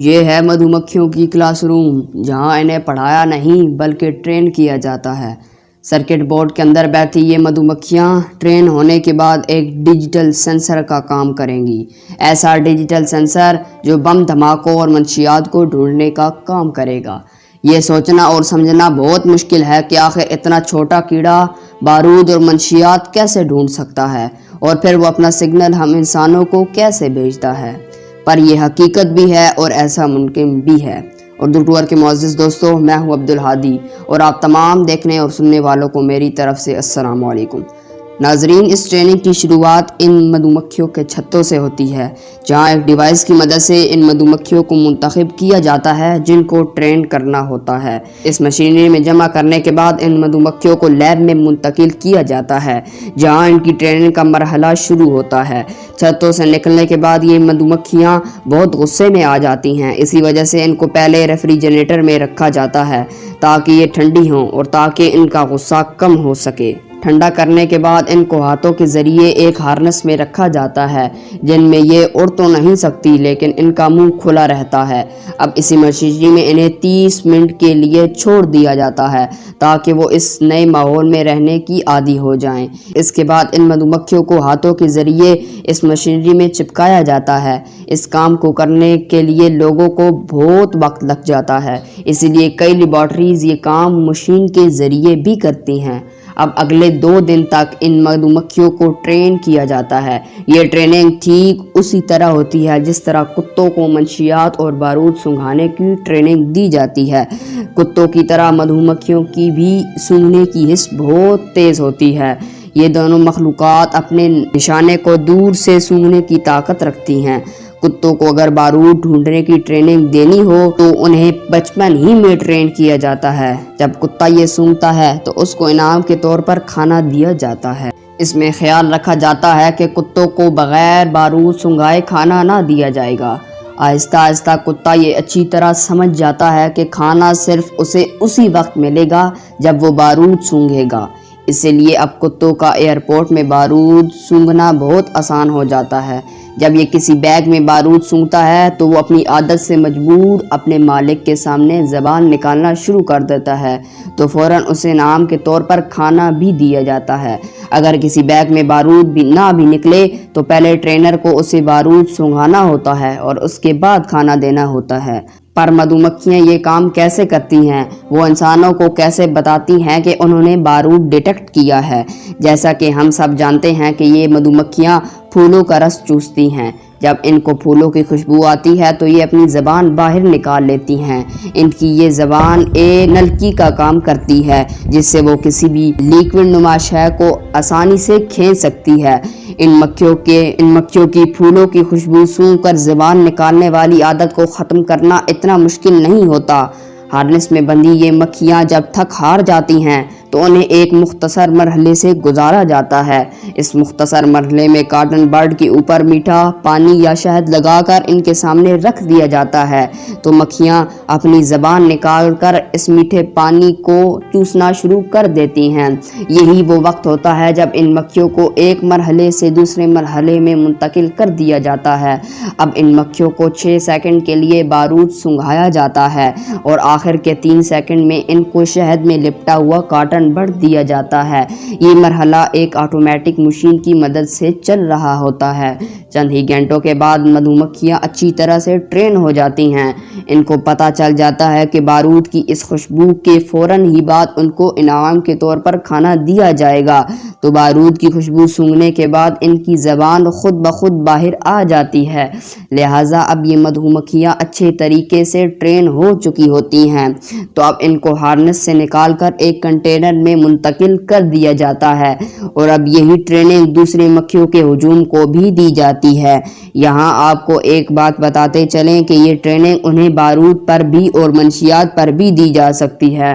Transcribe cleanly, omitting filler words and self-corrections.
یہ ہے مدھو مکھیوں کی کلاس روم، جہاں انہیں پڑھایا نہیں بلکہ ٹرین کیا جاتا ہے۔ سرکٹ بورڈ کے اندر بیٹھی یہ مدھو مکھیاں ٹرین ہونے کے بعد ایک ڈیجیٹل سینسر کا کام کریں گی۔ ایسا ڈیجیٹل سینسر جو بم دھماکوں اور منشیات کو ڈھونڈنے کا کام کرے گا۔ یہ سوچنا اور سمجھنا بہت مشکل ہے کہ آخر اتنا چھوٹا کیڑا بارود اور منشیات کیسے ڈھونڈ سکتا ہے، اور پھر وہ اپنا سگنل ہم انسانوں کو کیسے بھیجتا ہے۔ پر یہ حقیقت بھی ہے اور ایسا ممکن بھی ہے۔ اردو ٹور کے معزز دوستو، میں ہوں عبدالہادی اور آپ تمام دیکھنے اور سننے والوں کو میری طرف سے السلام علیکم۔ ناظرین، اس ٹریننگ کی شروعات ان مدھو مکھیوں کے چھتوں سے ہوتی ہے، جہاں ایک ڈیوائس کی مدد سے ان مدھو مکھیوں کو منتخب کیا جاتا ہے جن کو ٹرین کرنا ہوتا ہے۔ اس مشینری میں جمع کرنے کے بعد ان مدھو مکھیوں کو لیب میں منتقل کیا جاتا ہے، جہاں ان کی ٹریننگ کا مرحلہ شروع ہوتا ہے۔ چھتوں سے نکلنے کے بعد یہ مدھو مکھیاں بہت غصے میں آ جاتی ہیں، اسی وجہ سے ان کو پہلے ریفریجریٹر میں رکھا جاتا ہے تاکہ یہ ٹھنڈی ہوں اور تاکہ ان کا غصہ کم ہو سکے۔ ٹھنڈا کرنے کے بعد ان کو ہاتھوں کے ذریعے ایک ہارنس میں رکھا جاتا ہے جن میں یہ اڑ تو نہیں سکتی لیکن ان کا منہ کھلا رہتا ہے۔ اب اسی مشینری میں انہیں 30 منٹ کے لیے چھوڑ دیا جاتا ہے تاکہ وہ اس نئے ماحول میں رہنے کی عادی ہو جائیں۔ اس کے بعد ان مدھو مکھیوں کو ہاتھوں کے ذریعے اس مشینری میں چپکایا جاتا ہے۔ اس کام کو کرنے کے لیے لوگوں کو بہت وقت لگ جاتا ہے، اسی لیے کئی لیبارٹریز یہ کام مشین کے ذریعے بھی کرتی ہیں۔ اب اگلے 2 دن تک ان مدھو مکھیوں کو ٹرین کیا جاتا ہے۔ یہ ٹریننگ ٹھیک اسی طرح ہوتی ہے جس طرح کتوں کو منشیات اور بارود سونگھانے کی ٹریننگ دی جاتی ہے۔ کتوں کی طرح مدھو مکھیوں کی بھی سونگھنے کی حس بہت تیز ہوتی ہے۔ یہ دونوں مخلوقات اپنے نشانے کو دور سے سونگھنے کی طاقت رکھتی ہیں۔ کتوں کو اگر بارود ڈھونڈنے کی ٹریننگ دینی ہو تو انہیں بچپن ہی میں ٹرین کیا جاتا ہے۔ جب کتا یہ سونگھتا ہے تو اس کو انعام کے طور پر کھانا دیا جاتا ہے۔ اس میں خیال رکھا جاتا ہے کہ کتوں کو بغیر بارود سونگھائے کھانا نہ دیا جائے گا۔ آہستہ آہستہ کتا یہ اچھی طرح سمجھ جاتا ہے کہ کھانا صرف اسے اسی وقت ملے گا جب وہ بارود سونگھے گا۔ اسی لیے اب کتوں کا ایئرپورٹ میں بارود سونگھنا بہت آسان ہو جاتا ہے۔ جب یہ کسی بیگ میں بارود سونگھتا ہے تو وہ اپنی عادت سے مجبور اپنے مالک کے سامنے زبان نکالنا شروع کر دیتا ہے تو فوراً اسے انعام کے طور پر کھانا بھی دیا جاتا ہے۔ اگر کسی بیگ میں بارود بھی نہ نکلے تو پہلے ٹرینر کو اسے بارود سونگھانا ہوتا ہے اور اس کے بعد کھانا دینا ہوتا ہے۔ پر مدھو مکھیاں یہ کام کیسے کرتی ہیں؟ وہ انسانوں کو کیسے بتاتی ہیں کہ انہوں نے بارود ڈیٹیکٹ کیا ہے؟ جیسا کہ ہم سب جانتے ہیں کہ یہ مدھو مکھیاں پھولوں کا رس چوستی ہیں۔ جب ان کو پھولوں کی خوشبو آتی ہے تو یہ اپنی زبان باہر نکال لیتی ہیں۔ ان کی یہ زبان ایک نلکی کا کام کرتی ہے جس سے وہ کسی بھی لیکوڈ نما شے کو آسانی سے کھینچ سکتی ہے۔ ان مکھیوں کی پھولوں کی خوشبو سونگھ کر زبان نکالنے والی عادت کو ختم کرنا اتنا مشکل نہیں ہوتا۔ ہارنس میں بندھی یہ مکھیاں جب تھک ہار جاتی ہیں تو انہیں ایک مختصر مرحلے سے گزارا جاتا ہے۔ اس مختصر مرحلے میں کاٹن برڈ کے اوپر میٹھا پانی یا شہد لگا کر ان کے سامنے رکھ دیا جاتا ہے تو مکھیاں اپنی زبان نکال کر اس میٹھے پانی کو چوسنا شروع کر دیتی ہیں۔ یہی وہ وقت ہوتا ہے جب ان مکھیوں کو ایک مرحلے سے دوسرے مرحلے میں منتقل کر دیا جاتا ہے۔ اب ان مکھیوں کو 6 سیکنڈ کے لیے بارود سونگھایا جاتا ہے اور آخر کے 3 سیکنڈ میں ان کو شہد میں لپٹا ہوا کاٹن بڑھ دیا جاتا ہے۔ یہ مرحلہ ایک آٹومیٹک مشین کی مدد سے چل رہا ہوتا ہے۔ چند ہی گھنٹوں کے بعد مدھو مکھیاں اچھی طرح سے ٹرین ہو جاتی ہیں۔ ان کو پتہ چل جاتا ہے کہ بارود کی اس خوشبو کے فوراً ہی بعد ان کو انعام کے طور پر کھانا دیا جائے گا تو بارود کی خوشبو سونگھنے کے بعد ان کی زبان خود بخود باہر آ جاتی ہے۔ لہٰذا اب یہ مدھو مکھیاں اچھے طریقے سے ٹرین ہو چکی ہوتی ہیں تو اب ان کو ہارنس سے نکال کر ایک کنٹینر میں منتقل کر دیا جاتا ہے اور اب یہی ٹریننگ دوسرے مکھیوں کے ہجوم کو بھی دی جاتی ہے۔ یہاں آپ کو ایک بات بتاتے چلیں کہ یہ ٹریننگ انہیں بارود پر بھی اور منشیات پر بھی دی جا سکتی ہے۔